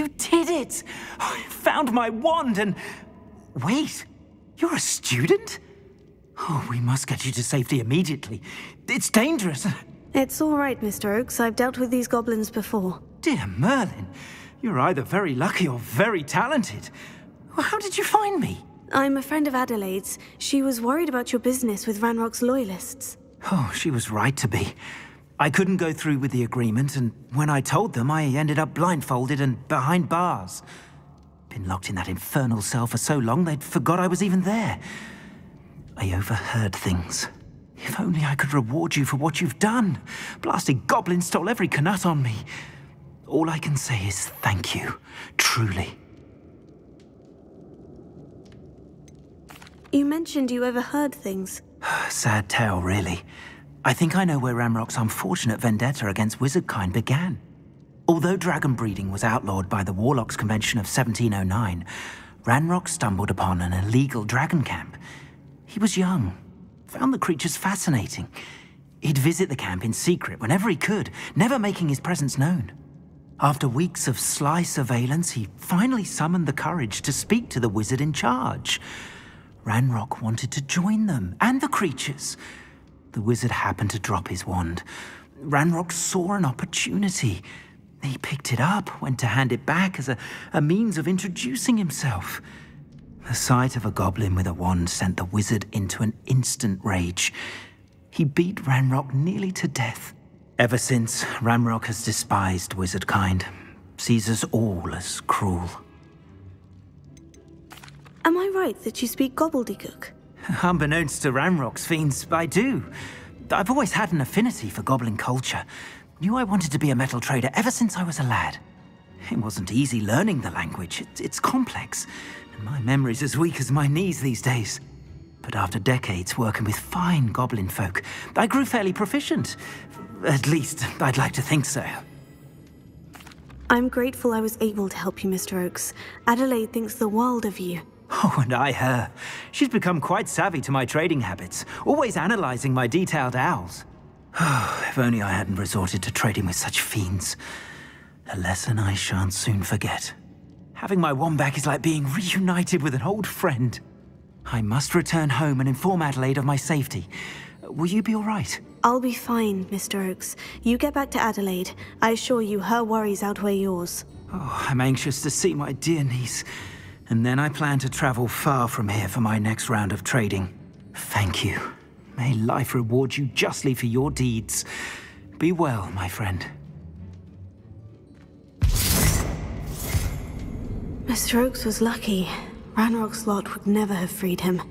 You did it! I found my wand and... Wait, you're a student? Oh, we must get you to safety immediately. It's dangerous. It's all right, Mr. Oakes. I've dealt with these goblins before. Dear Merlin, you're either very lucky or very talented. Well, how did you find me? I'm a friend of Adelaide's. She was worried about your business with Ranrock's loyalists. Oh, she was right to be. I couldn't go through with the agreement, and when I told them, I ended up blindfolded and behind bars. Been locked in that infernal cell for so long, they'd forgot I was even there. I overheard things. If only I could reward you for what you've done. Blasted goblin stole every Knut on me. All I can say is thank you, truly. You mentioned you overheard things. Sad tale, really. I think I know where Ranrock's unfortunate vendetta against wizardkind began. Although dragon breeding was outlawed by the Warlocks Convention of 1709, Ranrock stumbled upon an illegal dragon camp. He was young, found the creatures fascinating. He'd visit the camp in secret whenever he could, never making his presence known. After weeks of sly surveillance, he finally summoned the courage to speak to the wizard in charge. Ranrock wanted to join them, and the creatures. The wizard happened to drop his wand. Ranrock saw an opportunity. He picked it up, went to hand it back as a means of introducing himself. The sight of a goblin with a wand sent the wizard into an instant rage. He beat Ranrock nearly to death. Ever since, Ranrock has despised wizardkind, sees us all as cruel. Am I right that you speak gobbledygook? Unbeknownst to Ranrock's fiends, I do. I've always had an affinity for goblin culture. Knew I wanted to be a metal trader ever since I was a lad. It wasn't easy learning the language. It's complex, and my memory's as weak as my knees these days. But after decades working with fine goblin folk, I grew fairly proficient. At least, I'd like to think so. I'm grateful I was able to help you, Mr. Oakes. Adelaide thinks the world of you. Oh, and I her. She's become quite savvy to my trading habits, always analyzing my detailed owls. Oh, if only I hadn't resorted to trading with such fiends. A lesson I shan't soon forget. Having my wand back is like being reunited with an old friend. I must return home and inform Adelaide of my safety. Will you be all right? I'll be fine, Mr. Oakes. You get back to Adelaide. I assure you her worries outweigh yours. Oh, I'm anxious to see my dear niece. And then I plan to travel far from here for my next round of trading. Thank you. May life reward you justly for your deeds. Be well, my friend. Mr. Oakes was lucky. Ranrock's lot would never have freed him.